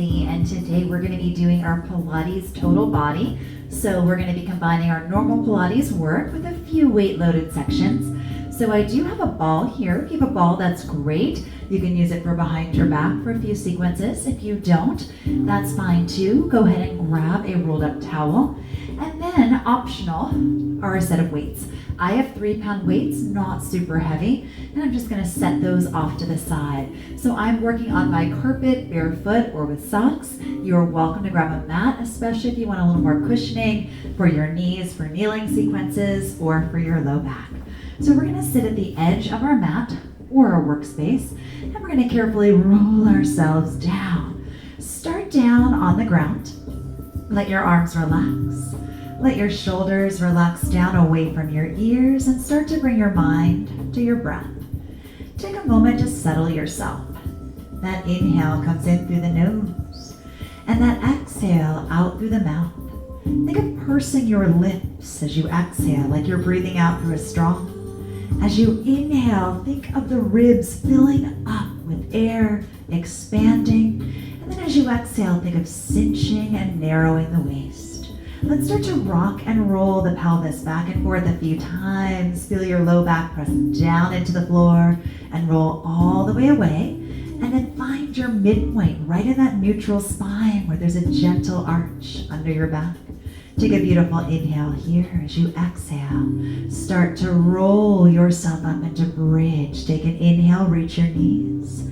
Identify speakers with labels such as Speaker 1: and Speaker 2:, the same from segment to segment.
Speaker 1: Nancy, and today we're going to be doing our Pilates total body. So we're going to be combining our normal Pilates work with a few weight-loaded sections. So I do have a ball here. If you have a ball, that's great. You can use it for behind your back for a few sequences. If you don't, that's fine too. Go ahead and grab a rolled up towel. And then optional are a set of weights. I have 3-pound weights, not super heavy, and I'm just gonna set those off to the side. So I'm working on my carpet, barefoot, or with socks. You're welcome to grab a mat, especially if you want a little more cushioning for your knees, for kneeling sequences, or for your low back. So we're gonna sit at the edge of our mat or our workspace, and we're gonna carefully roll ourselves down. Start down on the ground. Let your arms relax. Let your shoulders relax down away from your ears and start to bring your mind to your breath. Take a moment to settle yourself. That inhale comes in through the nose and that exhale out through the mouth. Think of pursing your lips as you exhale, like you're breathing out through a straw. As you inhale, think of the ribs filling up with air, expanding. And then as you exhale, think of cinching and narrowing the waist. Let's start to rock and roll the pelvis back and forth a few times. Feel your low back press down into the floor and roll all the way away. And then find your midpoint right in that neutral spine where there's a gentle arch under your back. Take a beautiful inhale here as you exhale. Start to roll yourself up into bridge. Take an inhale, reach your knees.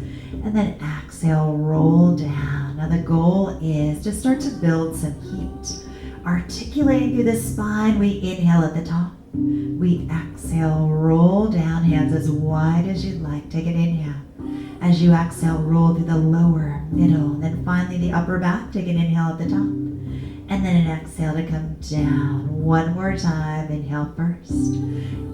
Speaker 1: And then exhale, roll down. Now the goal is to start to build some heat. Articulating through the spine, we inhale at the top. We exhale, roll down, hands as wide as you'd like. Take an inhale. As you exhale, roll through the lower, middle, and then finally the upper back. Take an inhale at the top. And then an exhale to come down. One more time, inhale first.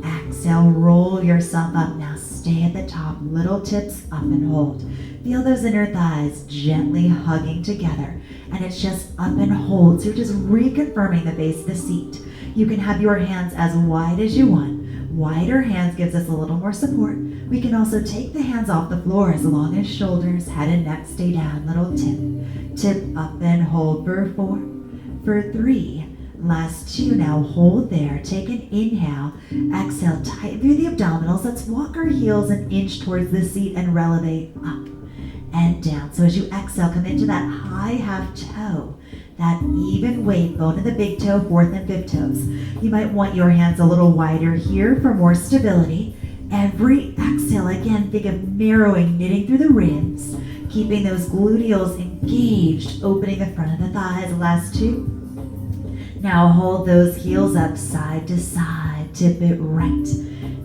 Speaker 1: Exhale, roll yourself up. Now stay at the top, little tips up and hold. Feel those inner thighs gently hugging together. And it's just up and hold. So you're just reconfirming the base of the seat. You can have your hands as wide as you want. Wider hands gives us a little more support. We can also take the hands off the floor as long as shoulders, head and neck stay down. Little tip. Tip up and hold for 4. For 3, last 2, now hold there. Take an inhale, exhale, tighten through the abdominals. Let's walk our heels an inch towards the seat and relevate up and down. So as you exhale, come into that high half toe, that even weight, bone in the big toe, 4th and 5th toes. You might want your hands a little wider here for more stability. Every exhale, again, think of narrowing, knitting through the ribs, keeping those gluteals engaged, opening the front of the thighs. Last 2. Now hold those heels up side to side, tip it right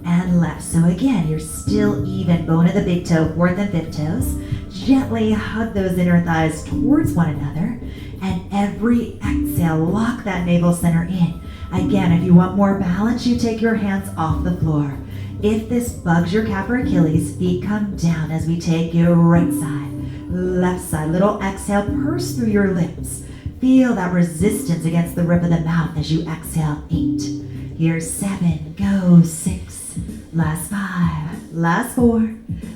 Speaker 1: and left. So again, you're still even, bone of the big toe, 4th and 5th toes. Gently hug those inner thighs towards one another. And every exhale, lock that navel center in. Again, if you want more balance, you take your hands off the floor. If this bugs your calf or Achilles, feet come down as we take your right side, left side. Little exhale, purse through your lips. Feel that resistance against the roof of the mouth as you exhale. 8. Here's 7. Go. 6. Last 5. Last 4.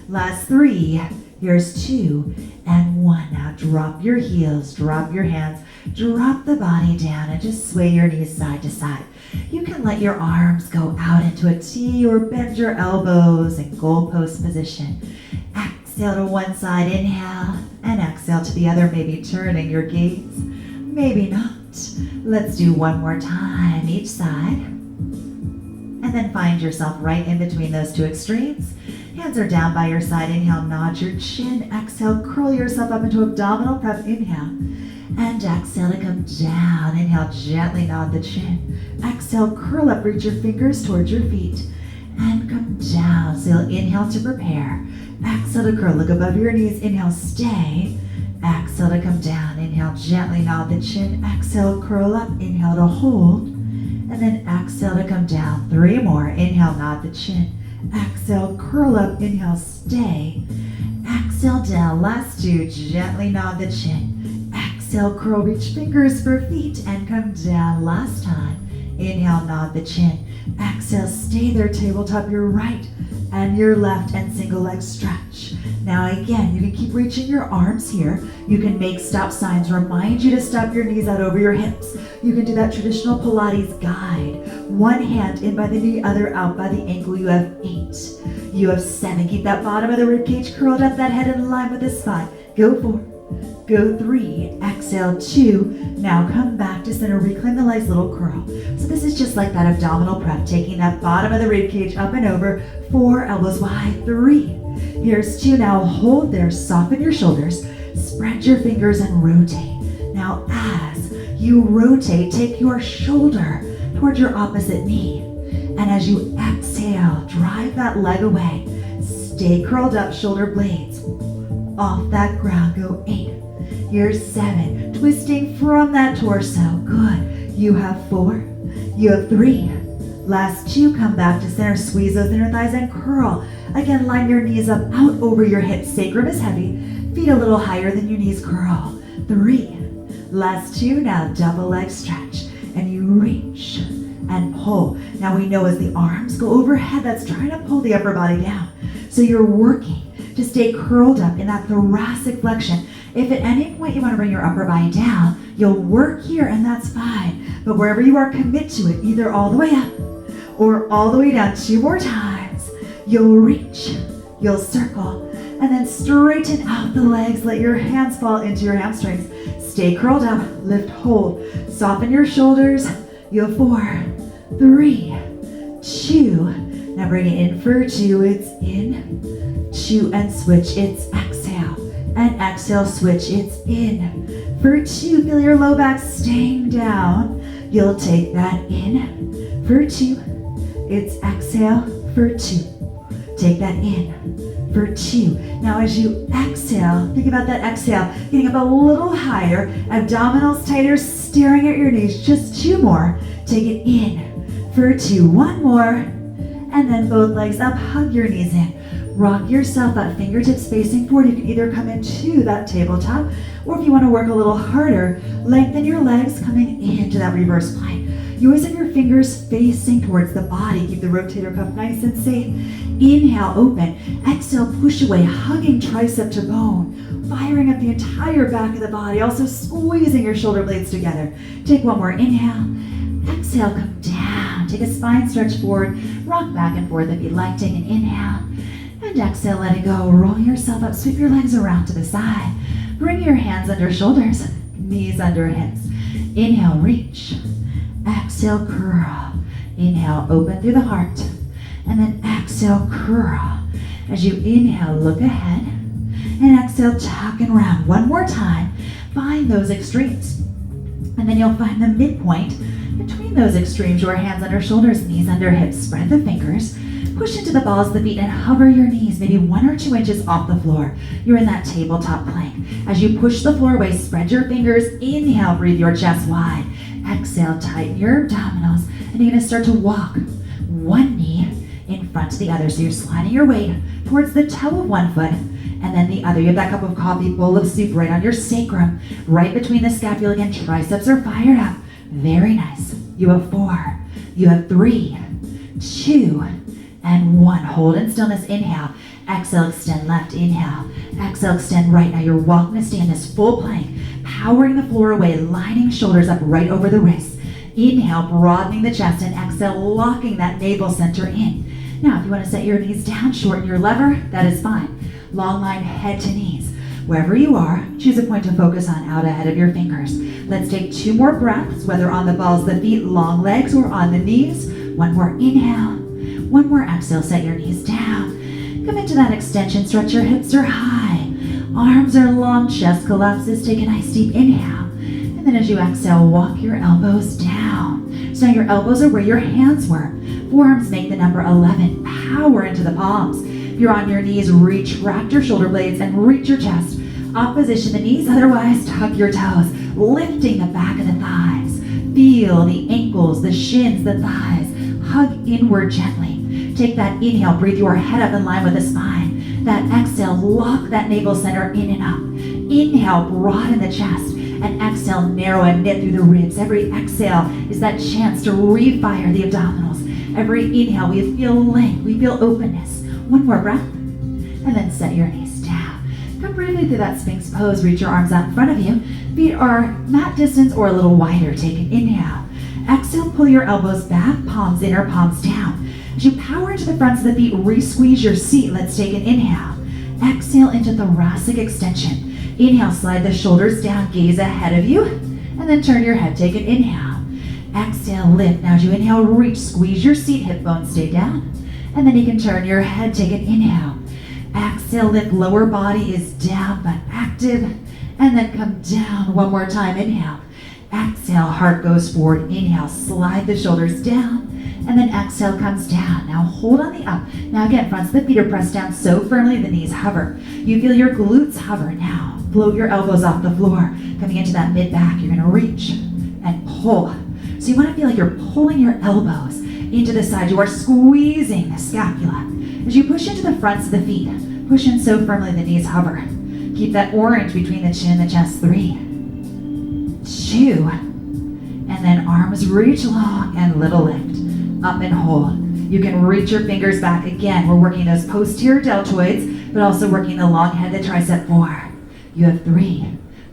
Speaker 1: Last 3. Here's 2 and 1. Now drop your heels, drop your hands, drop the body down and just sway your knees side to side. You can let your arms go out into a T or bend your elbows in goalpost position. Exhale to one side, inhale, and exhale to the other, maybe turning your gaze. Maybe not. Let's do one more time, each side. And then find yourself right in between those two extremes. Hands are down by your side. Inhale, nod your chin. Exhale, curl yourself up into abdominal prep. Inhale. And exhale to come down. Inhale, gently nod the chin. Exhale, curl up, reach your fingers towards your feet. And come down. So you'll inhale to prepare. Exhale to curl, look above your knees. Inhale, stay. Exhale to come down. Inhale, gently nod the chin. Exhale, curl up. Inhale to hold. And then exhale to come down. 3 more. Inhale, nod the chin. Exhale, curl up. Inhale, stay. Exhale down. Last 2. Gently nod the chin. Exhale, curl, reach fingers for feet and come down. Last time. Inhale, nod the chin. Exhale, stay there, tabletop your right and your left and single leg stretch. Now again, you can keep reaching your arms here. You can make stop signs, remind you to stop your knees out over your hips. You can do that traditional Pilates guide. One hand in by the knee, other out by the ankle. You have 8. You have 7. Keep that bottom of the rib cage curled up, that head in line with the spine. Go 4. Go 3. Exhale 2. Now come back to center. Reclaim the legs, little curl. So this is just like that abdominal prep, taking that bottom of the rib cage up and over. 4, elbows wide. 3. Here's 2. Now hold there. Soften your shoulders. Spread your fingers and rotate. Now as you rotate, take your shoulder towards your opposite knee. And as you exhale, drive that leg away. Stay curled up, shoulder blades off that ground. Go 8. Here's 7. Twisting from that torso. Good. You have 4. You have 3. Last 2. Come back to center. Squeeze those inner thighs and curl. Again, line your knees up out over your hips. Sacrum is heavy. Feet a little higher than your knees. Curl. 3. Last 2. Now double leg stretch. And you reach and pull. Now we know as the arms go overhead, that's trying to pull the upper body down. So you're working to stay curled up in that thoracic flexion. If at any point you want to bring your upper body down, you'll work here and that's fine. But wherever you are, commit to it, either all the way up or all the way down. 2 more times. You'll reach, you'll circle, and then straighten out the legs. Let your hands fall into your hamstrings. Stay curled up, lift, hold. Soften your shoulders. You have 4, 3, 2. Now bring it in for 2. It's in, 2, and switch. It's exhale. And exhale, switch. It's in. For 2, feel your low back staying down. You'll take that in. For 2, it's exhale. For 2, take that in. For 2. Now as you exhale, think about that exhale, getting up a little higher, abdominals tighter, staring at your knees. Just 2 more. Take it in. For 2. 1 more. And then both legs up, hug your knees in. Rock yourself up, fingertips facing forward. You can either come into that tabletop, or if you want to work a little harder, lengthen your legs coming into that reverse plank. You always have your fingers facing towards the body. Keep the rotator cuff nice and safe. Inhale, open. Exhale, push away, hugging tricep to bone. Firing up the entire back of the body, also squeezing your shoulder blades together. Take 1 more inhale. Exhale, come down. Take a spine stretch forward. Rock back and forth if you'd like. Take an inhale. And exhale, let it go. Roll yourself up. Sweep your legs around to the side. Bring your hands under shoulders. Knees under hips. Inhale, reach. Exhale, curl. Inhale, open through the heart. And then exhale, curl. As you inhale, look ahead. And exhale, tuck and round. 1 more time. Find those extremes. And then you'll find the midpoint between those extremes. Your hands under shoulders, knees under hips. Spread the fingers. Push into the balls of the feet and hover your knees maybe 1 or 2 inches off the floor. You're in that tabletop plank. As you push the floor away, spread your fingers. Inhale, breathe your chest wide. Exhale, tighten your abdominals. And you're going to start to walk 1 knee in front to the other. So you're sliding your weight towards the toe of 1 foot and then the other. You have that cup of coffee, bowl of soup right on your sacrum, right between the scapula. Again, triceps are fired up. Very nice. You have 4. You have 3, 2, and 1. Hold in stillness. Inhale. Exhale, extend left. Inhale. Exhale, extend right. Now you're welcome to stay in this full plank, powering the floor away, lining shoulders up right over the wrists. Inhale, broadening the chest, and exhale, locking that navel center in. Now, if you want to set your knees down, shorten your lever, that is fine. Long line, head to knees. Wherever you are, choose a point to focus on out ahead of your fingers. Let's take 2 more breaths, whether on the balls of the feet, long legs, or on the knees. 1 more inhale. 1 more exhale, set your knees down. Come into that extension, stretch your hips are high. Arms are long, chest collapses. Take a nice deep inhale. And then as you exhale, walk your elbows down. So now your elbows are where your hands were. Forearms make the number 11. Power into the palms. If you're on your knees, retract your shoulder blades and reach your chest. Opposition the knees, otherwise tuck your toes, lifting the back of the thighs. Feel the ankles, the shins, the thighs. Hug inward gently. Take that inhale, breathe your head up in line with the spine. That exhale, lock that navel center in and up. Inhale, broaden the chest. And exhale, narrow and knit through the ribs. Every exhale is that chance to refire the abdominals. Every inhale, we feel length, we feel openness. 1 more breath. and then set your knees down. Come briefly through that Sphinx pose. Reach your arms out in front of you. Feet are mat distance or a little wider. Take an inhale. Exhale, pull your elbows back, palms in or palms down. As you power into the fronts of the feet, re-squeeze your seat. Let's take an inhale. Exhale into thoracic extension. Inhale, slide the shoulders down, gaze ahead of you, and then turn your head. Take an inhale. Exhale, lift. Now as you inhale, reach, squeeze your seat, hip bones stay down. And then you can turn your head, take an inhale. Exhale, lift, lower body is down but active. And then come down one more time, inhale. Exhale, heart goes forward, inhale, slide the shoulders down. And then exhale comes down. Now hold on the up. Now again, fronts of the feet are pressed down so firmly the knees hover. You feel your glutes hover. Now float your elbows off the floor. Coming into that mid back, you're gonna reach and pull. So you wanna feel like you're pulling your elbows into the side. You are squeezing the scapula. As you push into the fronts of the feet, push in so firmly the knees hover. Keep that orange between the chin and the chest. 3, 2, and then arms reach long and little lift. Up and hold. You can reach your fingers back again. We're working those posterior deltoids, but also working the long head, the tricep. 4. You have 3.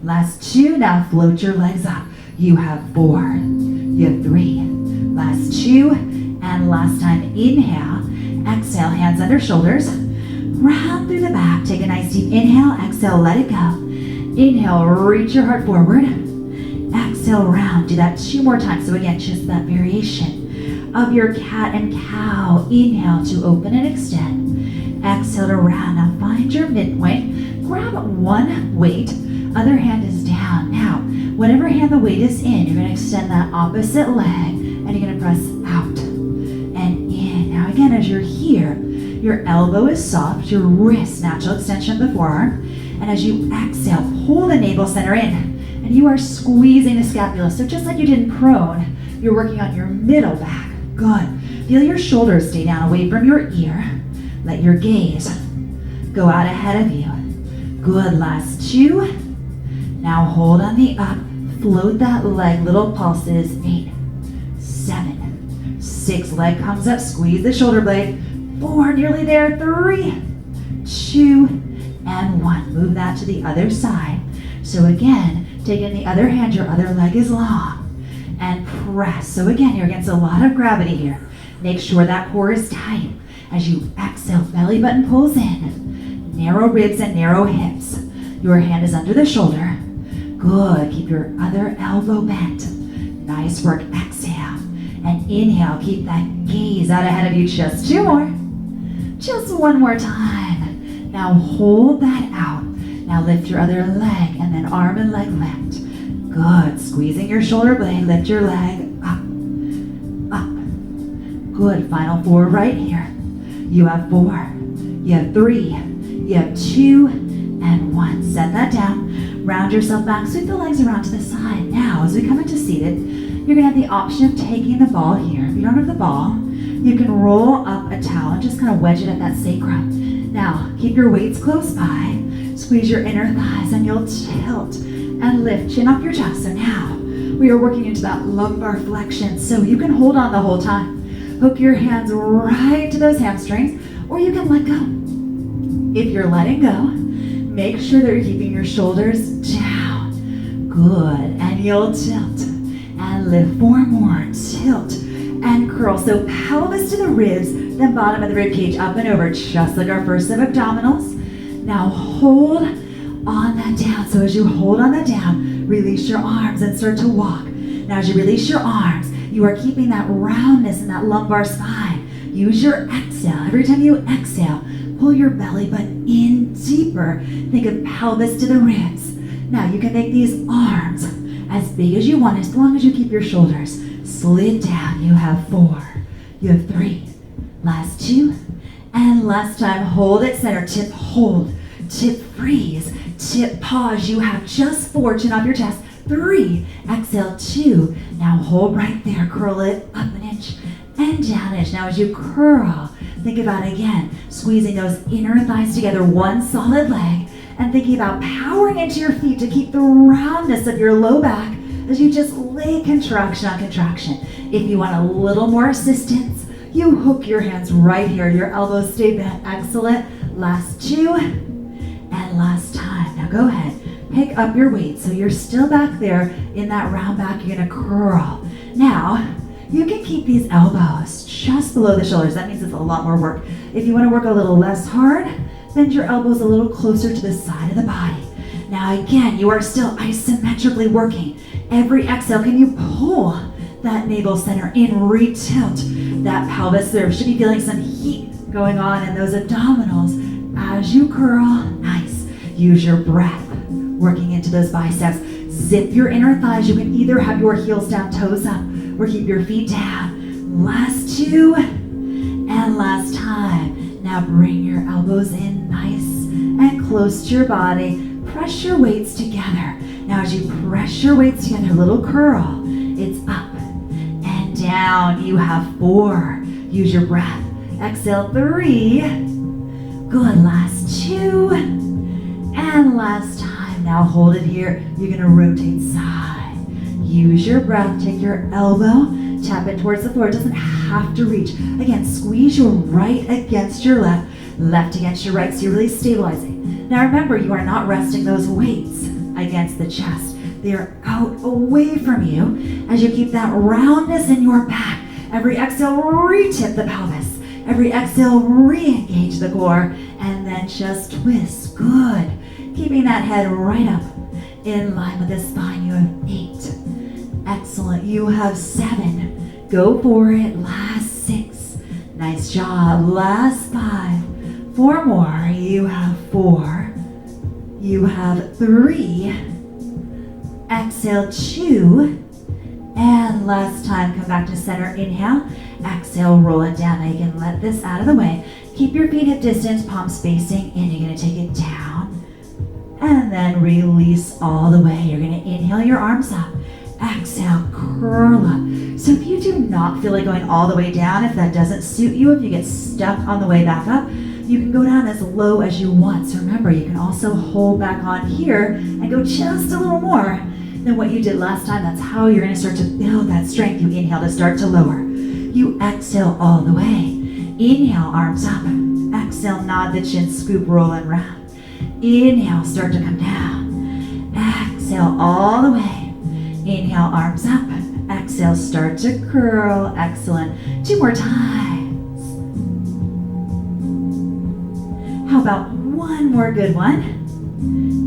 Speaker 1: Last 2. Now float your legs up. You have 4. You have 3. Last 2. And last time, inhale. Exhale, hands under shoulders. Round through the back. Take a nice deep inhale. Exhale, let it go. Inhale, reach your heart forward. Exhale, round. Do that 2 more times. So again, just that variation of your cat and cow. Inhale to open and extend. Exhale to round. Now find your midpoint. Grab one weight. Other hand is down. Now, whatever hand the weight is in, you're going to extend that opposite leg and you're going to press out and in. Now again, as you're here, your elbow is soft, your wrist, natural extension of the forearm. And as you exhale, pull the navel center in and you are squeezing the scapula. So just like you did in prone, you're working on your middle back. Good. Feel your shoulders stay down away from your ear. Let your gaze go out ahead of you. Good. Last 2. Now hold on the up. Float that leg. Little pulses. 8, 7, 6. Leg comes up. Squeeze the shoulder blade. 4. Nearly there. 3, 2, and 1. Move that to the other side. So again, taking the other hand, your other leg is long. And press. So again, you're against a lot of gravity here. Make sure that core is tight. As you exhale, belly button pulls in. Narrow ribs and narrow hips. Your hand is under the shoulder. Good. Keep your other elbow bent. Nice work. Exhale. And inhale. Keep that gaze out ahead of you. Just 2 more. Just 1 more time. Now hold that out. Now lift your other leg and then arm and leg lift. Good. Squeezing your shoulder blade. Lift your leg up. Up. Good. Final 4 right here. You have 4. You have 3. You have 2 and 1. Set that down. Round yourself back. Sweep the legs around to the side. Now, as we come into seated, you're going to have the option of taking the ball here. If you don't have the ball, you can roll up a towel and just kind of wedge it at that sacrum. Now, keep your weights close by. Squeeze your inner thighs and you'll tilt and lift, chin off your chest. So now we are working into that lumbar flexion. So you can hold on the whole time. Hook your hands right to those hamstrings, or you can let go. If you're letting go, make sure that you're keeping your shoulders down. Good. And you'll tilt and lift. 4 more. Tilt and curl. So pelvis to the ribs, then bottom of the rib cage up and over, just like our first set of abdominals. Now hold on that down. So as you hold on that down, release your arms and start to walk. Now as you release your arms, you are keeping that roundness in that lumbar spine. Use your exhale. Every time you exhale, pull your belly button in deeper. Think of pelvis to the ribs. Now you can make these arms as big as you want, as long as you keep your shoulders slid down. You have 4. You have 3. Last 2. And last time, hold it center. Tip, hold. Tip, freeze. Tip, pause. You have just 4. Chin off your chest. 3. Exhale, 2. Now hold right there. Curl it up an inch and down an inch. Now as you curl, think about again, squeezing those inner thighs together, one solid leg, and thinking about powering into your feet to keep the roundness of your low back as you just lay contraction on contraction. If you want a little more assistance, you hook your hands right here. Your elbows stay bent. Excellent. Last 2, and last time. Now go ahead, pick up your weight. So you're still back there in that round back. You're gonna curl. Now, you can keep these elbows just below the shoulders. That means it's a lot more work. If you wanna work a little less hard, bend your elbows a little closer to the side of the body. Now again, you are still isometrically working. Every exhale, can you pull that navel center in, re-tilt that pelvis there. Should be feeling some heat going on in those abdominals as you curl. Nice. Use your breath, working into those biceps. Zip your inner thighs. You can either have your heels down, toes up, or keep your feet down. Last 2, and last time. Now bring your elbows in nice and close to your body. Press your weights together. Now as you press your weights together, little curl. It's up and down. You have 4. Use your breath. Exhale, 3. Good, last 2. And last time. Now hold it here. You're gonna rotate side. Use your breath. Take your elbow, tap it towards the floor. It doesn't have to reach. Again, squeeze your right against your left, left against your right, so you're really stabilizing. Now remember, you are not resting those weights against the chest. They are out away from you as you keep that roundness in your back. Every exhale, re-tip the pelvis. Every exhale, re-engage the core, and then just twist. Good. Keeping that head right up in line with the spine. You have 8. Excellent. You have 7. Go for it. Last 6. Nice job. Last 5. 4 more. You have 4. You have 3. Exhale, 2. And last time, come back to center. Inhale. Exhale, roll it down. Now you can let this out of the way. Keep your feet hip distance, palms facing in. You're going to take it down. And then release all the way. You're going to inhale your arms up. Exhale, curl up. So if you do not feel like going all the way down, if that doesn't suit you, if you get stuck on the way back up, you can go down as low as you want. So remember, you can also hold back on here and go just a little more than what you did last time. That's how you're going to start to build that strength. You inhale to start to lower. You exhale all the way. Inhale, arms up. Exhale, nod the chin, scoop, roll, and round. Inhale, start to come down. Exhale all the way. Inhale, arms up. Exhale, start to curl. Excellent. 2 more times. How about one more good one?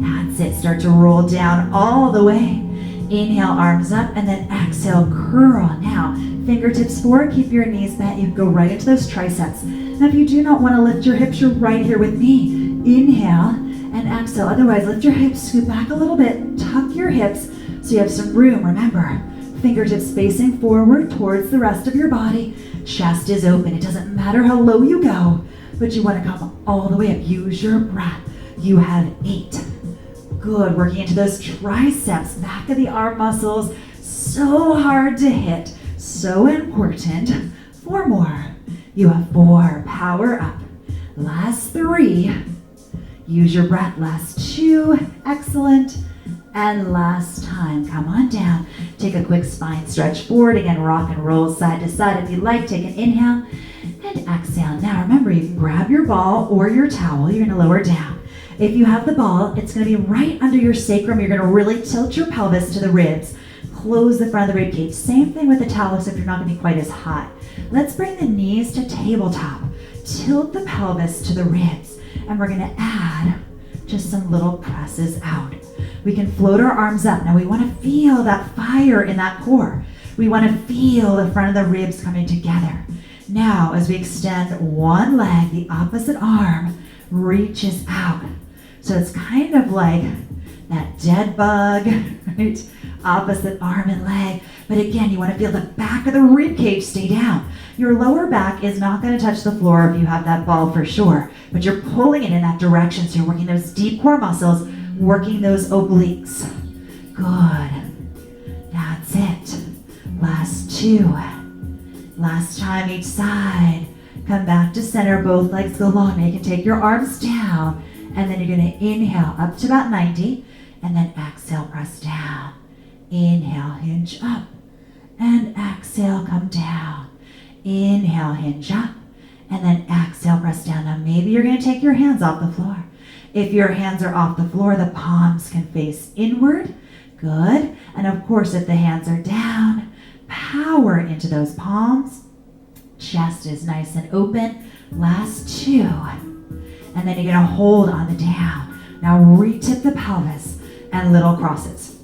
Speaker 1: That's it. Start to roll down all the way. Inhale, arms up, and then exhale, curl. Now, fingertips forward, keep your knees bent. You can go right into those triceps. Now, if you do not want to lift your hips, you're right here with me. Inhale and exhale. Otherwise, lift your hips, scoot back a little bit, tuck your hips so you have some room. Remember, fingertips facing forward towards the rest of your body. Chest is open. It doesn't matter how low you go, but you want to come all the way up. Use your breath. You have 8. Good. Working into those triceps, back of the arm muscles. So hard to hit. So important. 4 more. You have 4. Power up. Last 3. Use your breath. Last 2. Excellent. And last time. Come on down. Take a quick spine stretch forward. Again, rock and roll side to side. If you'd like, take an inhale and exhale. Now remember, you can grab your ball or your towel. You're going to lower down. If you have the ball, it's going to be right under your sacrum. You're going to really tilt your pelvis to the ribs. Close the front of the rib cage. Same thing with the towel, except you're not going to be quite as high. Let's bring the knees to tabletop. Tilt the pelvis to the ribs. And we're going to add just some little presses out. We can float our arms up. Now we want to feel that fire in that core. We want to feel the front of the ribs coming together. Now, as we extend one leg, the opposite arm reaches out. So it's kind of like that dead bug, right? Opposite arm and leg. But again, you want to feel the back of the rib cage stay down. Your lower back is not going to touch the floor if you have that ball for sure, but you're pulling it in that direction. So you're working those deep core muscles, working those obliques. Good. That's it. Last 2. Last time each side. Come back to center, both legs go long. Now you can take your arms down, and then you're going to inhale up to about 90, and then exhale, press down. Inhale, hinge up, and exhale, come down. Inhale, hinge up, And then exhale, press down. Now maybe you're going to take your hands off the floor. If your hands are off the floor, the palms can face inward. Good. And of course, if the hands are down, power into those palms. Chest is nice and open. Last two. And then you're going to hold on the down. Now re-tip the pelvis and little crosses.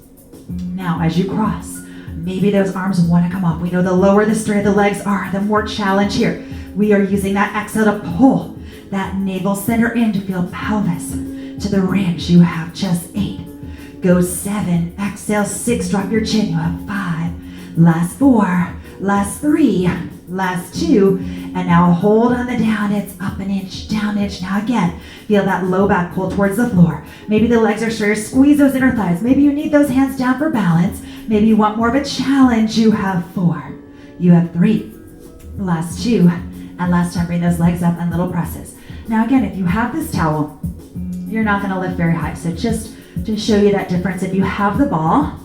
Speaker 1: Now as you cross, maybe those arms want to come up. We know the lower the straight the legs are, the more challenge here. We are using that exhale to pull that navel center in to feel pelvis to the ridge. You have just 8. Go 7. Exhale 6. Drop your chin. You have 5. Last 4. Last 3. Last 2. And now hold on the down. It's up an inch, down an inch. Now again, feel that low back pull towards the floor. Maybe the legs are straighter. Squeeze those inner thighs. Maybe you need those hands down for balance. Maybe you want more of a challenge. You have 4. You have 3. Last 2. And last time, bring those legs up and little presses. Now again, if you have this towel, you're not going to lift very high. So just to show you that difference, if you have the ball,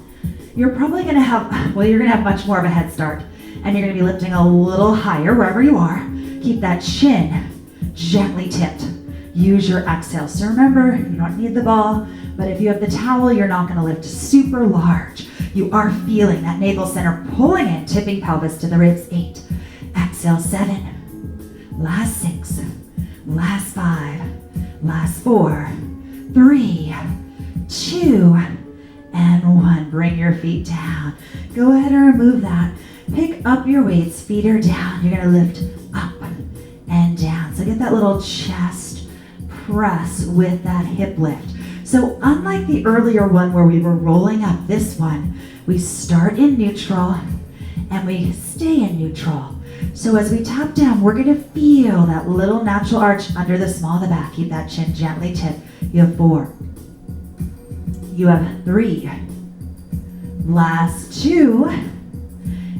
Speaker 1: you're probably going to have, you're going to have much more of a head start. And you're going to be lifting a little higher wherever you are. Keep that chin gently tipped. Use your exhale. So remember, you don't need the ball, but if you have the towel, you're not going to lift super large. You are feeling that navel center pulling in, tipping pelvis to the ribs. 8. Exhale 7. Last 6, last 5, last 4, 3, 2, and 1. Bring your feet down. Go ahead and remove that. Pick up your weights. Feet are down. You're going to lift up and down. So get that little chest press with that hip lift. So unlike the earlier one where we were rolling up, this one, we start in neutral and we stay in neutral. So as we tap down, we're going to feel that little natural arch under the small of the back. Keep that chin gently tipped. You have 4. You have 3. Last 2.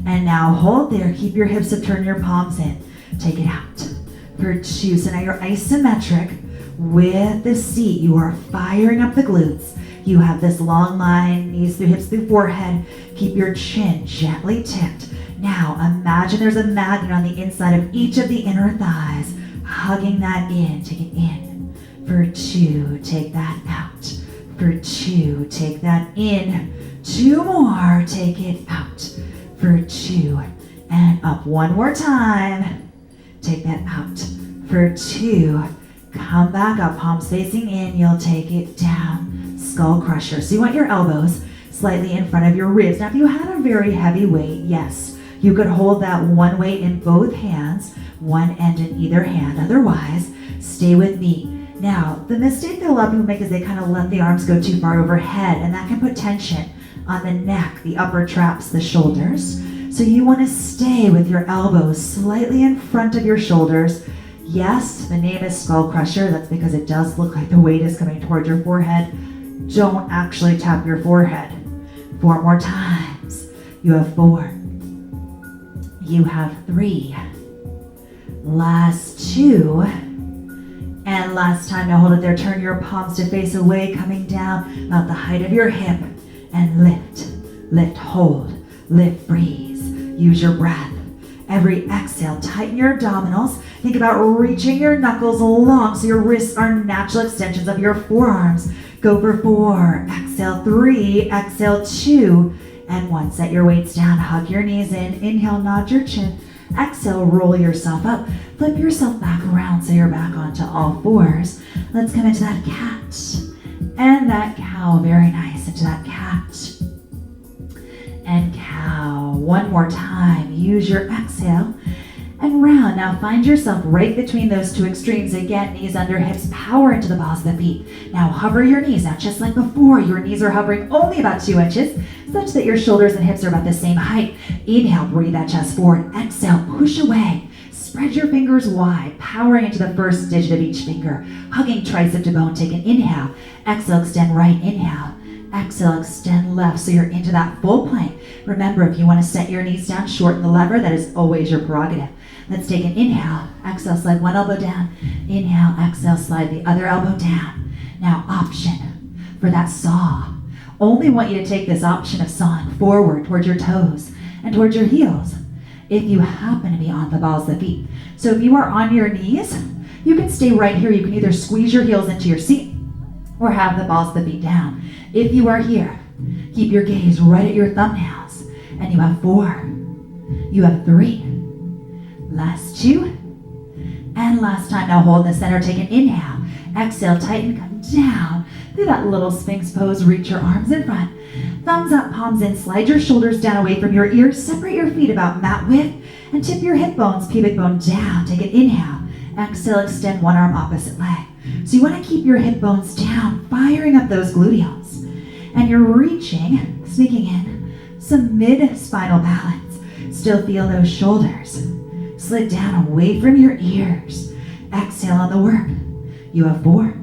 Speaker 1: And now hold there. Keep your hips up, turn your palms in. Take it out for 2. So now you're isometric with the seat. You are firing up the glutes. You have this long line, knees through hips through forehead. Keep your chin gently tipped. Now, imagine there's a magnet on the inside of each of the inner thighs, hugging that in. Take it in for 2. Take that out for 2. Take that in. 2 more. Take it out for 2. And up 1 more time. Take that out for 2. Come back up, palms facing in. You'll take it down. Skull crusher. So you want your elbows slightly in front of your ribs. Now, if you had a very heavy weight, yes, you could hold that one weight in both hands, one end in either hand. Otherwise, stay with me. Now, the mistake that a lot of people make is they kind of let the arms go too far overhead, and that can put tension on the neck, the upper traps, the shoulders. So you want to stay with your elbows slightly in front of your shoulders. Yes, the name is skull crusher. That's because it does look like the weight is coming towards your forehead. Don't actually tap your forehead. 4 more times. You have 4. You have 3. Last 2. And last time. Now hold it there. Turn your palms to face away, coming down about the height of your hip. And lift. Lift, hold. Lift, breathe. Use your breath. Every exhale, tighten your abdominals. Think about reaching your knuckles long so your wrists are natural extensions of your forearms. Go for 4. Exhale 3. Exhale 2. And 1. Set your weights down. Hug your knees in. Inhale, nod your chin. Exhale, roll yourself up. Flip yourself back around so you're back onto all 4s. Let's come into that cat and that cow. Very nice. Into that cat and cow. 1 more time. Use your exhale and round. Now find yourself right between those 2 extremes. Again, knees under hips, power into the balls of the feet. Now hover your knees. Now just like before, your knees are hovering only about 2 inches, such that your shoulders and hips are about the same height. Inhale, breathe that chest forward. Exhale, push away. Spread your fingers wide, powering into the first digit of each finger, hugging tricep to bone. Take an inhale. Exhale, extend right. Inhale. Exhale, extend left. So you're into that full plank. Remember, if you want to set your knees down, shorten the lever. That is always your prerogative. Let's take an inhale. Exhale, slide one elbow down. Inhale, exhale, slide the other elbow down. Now, option for that saw. Only want you to take this option of sawing forward towards your toes and towards your heels. if you happen to be on the balls of the feet. So if you are on your knees, you can stay right here. You can either squeeze your heels into your seat or have the balls of the feet down. If you are here, keep your gaze right at your thumbnails. And you have 4, you have 3, last 2, and last time. Now hold in the center, take an inhale. Exhale, tighten, come down. Do that little Sphinx pose, reach your arms in front. Thumbs up, palms in, slide your shoulders down away from your ears, separate your feet about mat width, and tip your hip bones, pubic bone down. Take an inhale. Exhale, extend one arm opposite leg. So you want to keep your hip bones down, firing up those gluteals. And you're reaching, sneaking in, some mid-spinal balance. Still feel those shoulders. Slid down away from your ears. Exhale on the work. You have 4.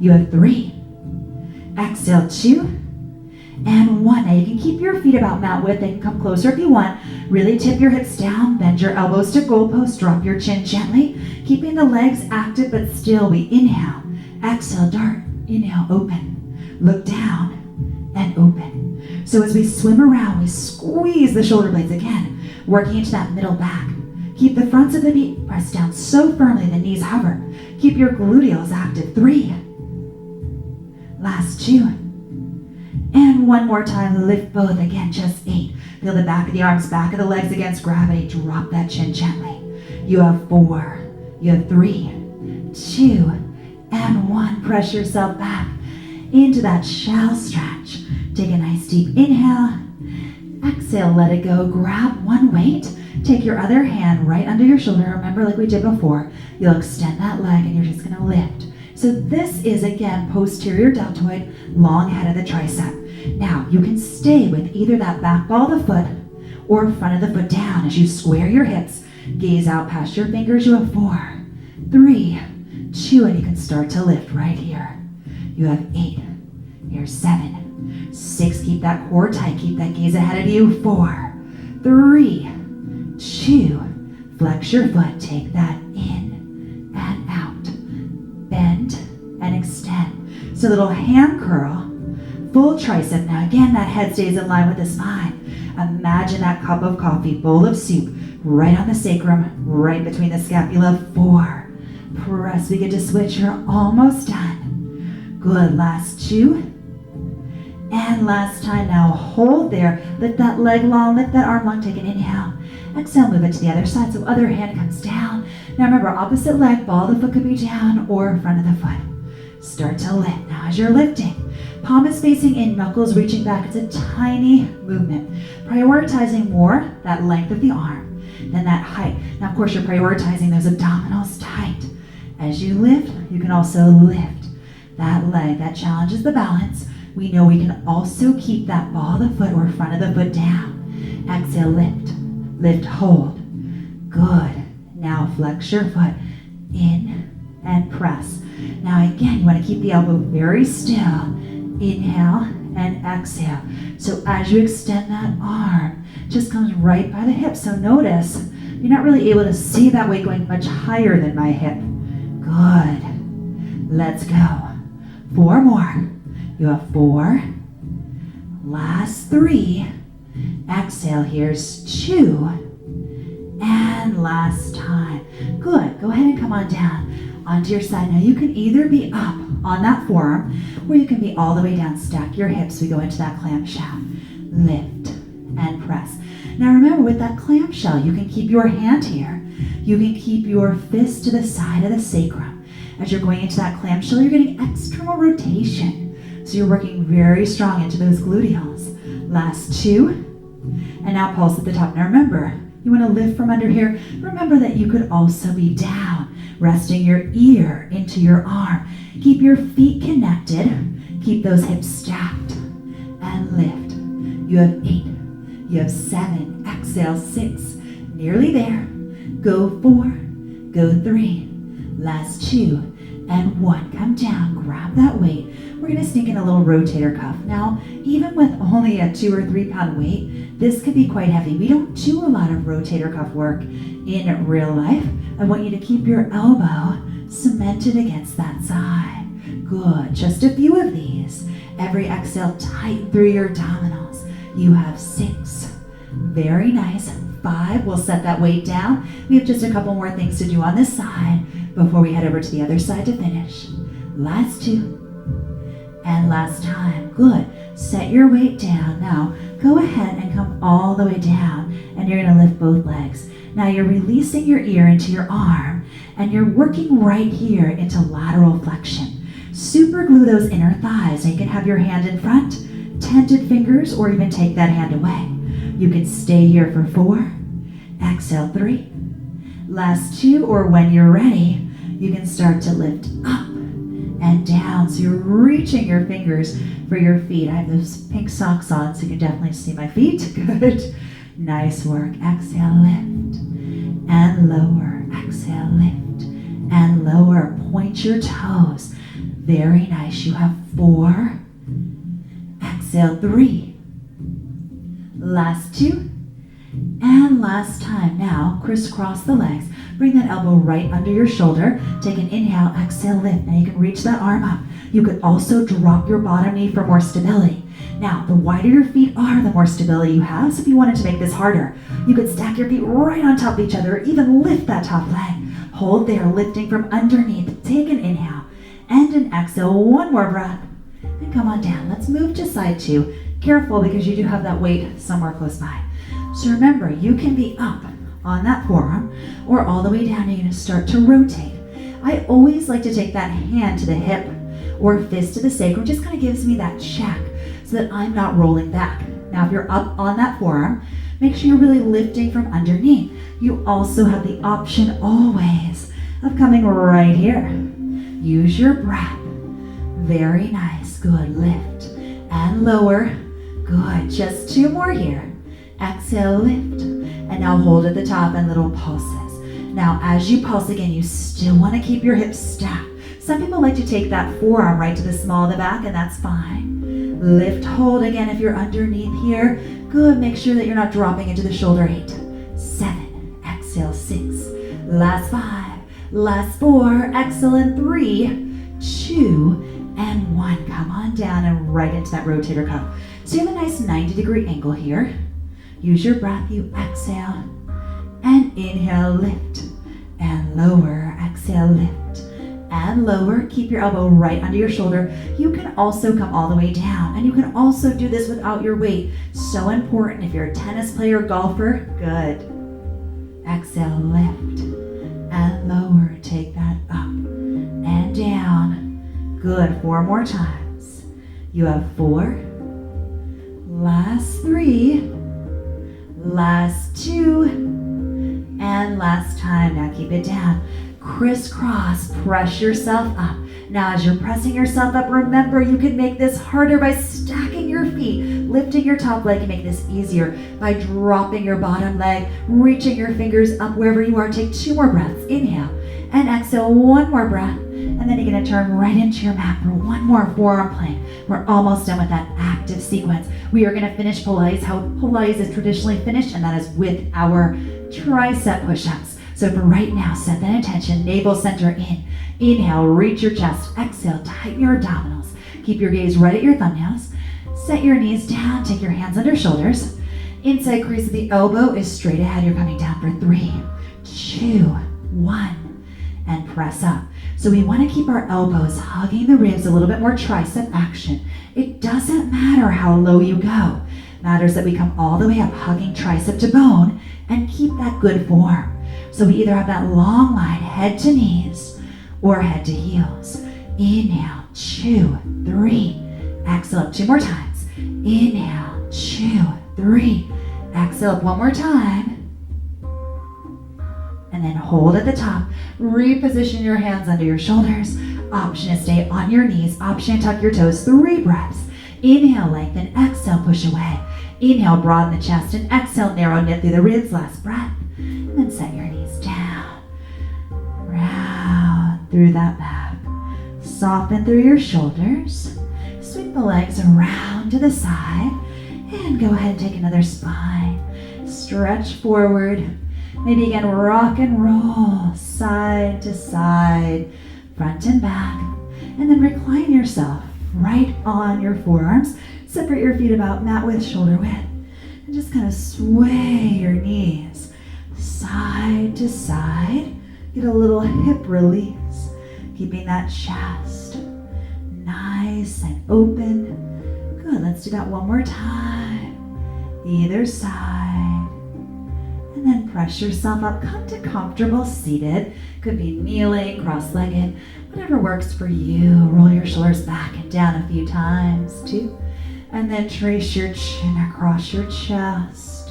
Speaker 1: You have 3. Exhale, 2. And 1. Now you can keep your feet about mat width. They can come closer if you want. Really tip your hips down. Bend your elbows to goalposts. Drop your chin gently. Keeping the legs active, but still we inhale. Exhale, dart. Inhale, open. Look down and open. So as we swim around, we squeeze the shoulder blades again, working into that middle back. Keep the fronts of the feet pressed down so firmly the knees hover. Keep your gluteals active. 3. Last 2. And one more time, lift both again, just 8. Feel the back of the arms, back of the legs against gravity. Drop that chin gently. You have 4. You have 3, 2, and 1. Press yourself back into that shallow stretch. Take a nice deep inhale. Exhale, let it go. Grab one weight. Take your other hand right under your shoulder. Remember, like we did before, you'll extend that leg and you're just going to lift. So this is, again, posterior deltoid, long head of the tricep. Now, you can stay with either that back ball of the foot or front of the foot down as you square your hips. Gaze out past your fingers. You have 4, 3, 2, and you can start to lift right here. You have 8. Here's 7, 6. Keep that core tight. Keep that gaze ahead of you. 4, 3, 2. Flex your foot. Take that in and out. Bend and extend. So little hand curl. Full tricep. Now again, that head stays in line with the spine. Imagine that cup of coffee, bowl of soup, right on the sacrum, right between the scapula. 4. Press. We get to switch. You're almost done. Good. Last 2. And last time. Now hold there. Lift that leg long. Lift that arm long. Take an inhale. Exhale. Move it to the other side. So other hand comes down. Now remember, opposite leg. Ball of the foot could be down or front of the foot. Start to lift. Now as you're lifting, palm is facing in, knuckles reaching back. It's a tiny movement. Prioritizing more that length of the arm than that height. Now, of course, you're prioritizing those abdominals tight. As you lift, you can also lift that leg. That challenges the balance. We know we can also keep that ball of the foot or front of the foot down. Exhale, lift. Lift, hold. Good. Now flex your foot in and press. Now again, you want to keep the elbow very still. Inhale and exhale. So as you extend that arm, just comes right by the hip. So notice, you're not really able to see that weight going much higher than my hip. Good. Let's go. 4 more. You have 4. Last 3. Exhale. Here's 2. And last time. Good. Go ahead and come on down onto your side. Now you can either be up on that forearm or you can be all the way down. Stack your hips. We go into that clamshell. Lift and press. Now remember, with that clamshell, you can keep your hand here. You can keep your fist to the side of the sacrum. As you're going into that clamshell, you're getting external rotation. So you're working very strong into those gluteals. Last 2. And now pulse at the top. Now remember, you want to lift from under here. Remember that you could also be down, resting your ear into your arm. Keep your feet connected. Keep those hips stacked. And lift. You have 8. You have 7. Exhale, 6. Nearly there. Go 4. Go 3. Last 2. And 1. Come down. Grab that weight. We're going to sneak in a little rotator cuff. Now, even with only a 2 or 3 pound weight, this could be quite heavy. We don't do a lot of rotator cuff work in real life. I want you to keep your elbow cemented against that side. Good. Just a few of these. Every exhale, tighten through your abdominals. You have 6. Very nice. 5. We'll set that weight down. We have just a couple more things to do on this side before we head over to the other side to finish. Last 2. And last time. Good. Set your weight down. Now, go ahead and come all the way down, and you're going to lift both legs. Now you're releasing your ear into your arm, and you're working right here into lateral flexion. Super glue those inner thighs. Now you can have your hand in front, tented fingers, or even take that hand away. You can stay here for 4. Exhale, 3. Last 2, or when you're ready, you can start to lift up and down. So you're reaching your fingers for your feet. I have those pink socks on, so you can definitely see my feet. Good. Nice work. Exhale, lift and lower. Exhale, lift and lower. Point your toes. Very nice. You have 4. Exhale, 3. Last 2. And last time. Now, crisscross the legs. Bring that elbow right under your shoulder. Take an inhale, exhale, lift. Now you can reach that arm up. You could also drop your bottom knee for more stability. Now, the wider your feet are, the more stability you have. So if you wanted to make this harder, you could stack your feet right on top of each other, or even lift that top leg. Hold there, lifting from underneath. Take an inhale and an exhale. One more breath. And come on down. Let's move to side 2. Careful, because you do have that weight somewhere close by. So remember, you can be up on that forearm or all the way down. You're going to start to rotate. I always like to take that hand to the hip or fist to the sacrum. Just kind of gives me that check so that I'm not rolling back. Now, if you're up on that forearm, make sure you're really lifting from underneath. You also have the option always of coming right here. Use your breath. Very nice. Good. Lift and lower. Good. Just 2 more here. Exhale, lift. And now hold at the top and little pulses. Now, as you pulse again, you still want to keep your hips stacked. Some people like to take that forearm right to the small of the back, and that's fine. Lift, hold again if you're underneath here. Good. Make sure that you're not dropping into the shoulder. 8, 7. Exhale, 6. Last 5. Last 4. Exhale, and 3, 2, and 1. Come on down and right into that rotator cuff. So you have a nice 90-degree angle here. Use your breath. You exhale and inhale, lift and lower. Exhale, lift and lower. Keep your elbow right under your shoulder. You can also come all the way down, and you can also do this without your weight. So important if you're a tennis player, golfer. Good. Exhale, lift and lower. Take that up and down. Good. 4 more times. You have 4. Last 3. Last 2, and last time. Now keep it down. Crisscross, press yourself up. Now as you're pressing yourself up, remember you can make this harder by stacking your feet, lifting your top leg, and make this easier by dropping your bottom leg, reaching your fingers up wherever you are. Take 2 more breaths. Inhale and exhale. 1 more breath. And then you're going to turn right into your mat for 1 more forearm plank. We're almost done with that active sequence. We are going to finish Pilates how Pilates is traditionally finished, and that is with our tricep push-ups. So for right now, set that intention. Navel center in. Inhale, reach your chest. Exhale, tighten your abdominals. Keep your gaze right at your thumbnails. Set your knees down. Take your hands under shoulders. Inside crease of the elbow is straight ahead. You're coming down for 3, 2, 1. And press up. So we want to keep our elbows hugging the ribs, a little bit more tricep action. It doesn't matter how low you go. It matters that we come all the way up, hugging tricep to bone, and keep that good form. So we either have that long line, head to knees, or head to heels. Inhale, 2, 3. Exhale up 2 more times. Inhale, 2, 3. Exhale up 1 more time. And then hold at the top. Reposition your hands under your shoulders. Option to stay on your knees. Option to tuck your toes. 3 breaths. Inhale, lengthen. Exhale, push away. Inhale, broaden the chest. And exhale, narrow, knit through the ribs. Last breath. And then set your knees down. Round through that back. Soften through your shoulders. Sweep the legs around to the side. And go ahead and take another spine. Stretch forward. Maybe again, rock and roll, side to side, front and back. And then recline yourself right on your forearms. Separate your feet about mat width, shoulder width. And just kind of sway your knees side to side. Get a little hip release, keeping that chest nice and open. Good, let's do that one more time. Either side. And then press yourself up. Come to comfortable seated. Could be kneeling, cross-legged, whatever works for you. Roll your shoulders back and down a few times, 2. And then trace your chin across your chest.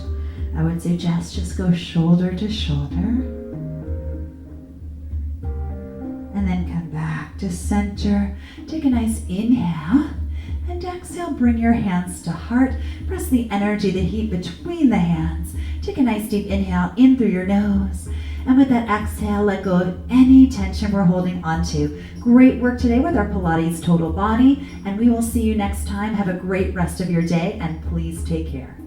Speaker 1: I would suggest just go shoulder to shoulder. And then come back to center. Take a nice inhale. And exhale, bring your hands to heart. Press the energy, the heat between the hands. Take a nice deep inhale in through your nose. And with that exhale, let go of any tension we're holding onto. Great work today with our Pilates total body. And we will see you next time. Have a great rest of your day and please take care.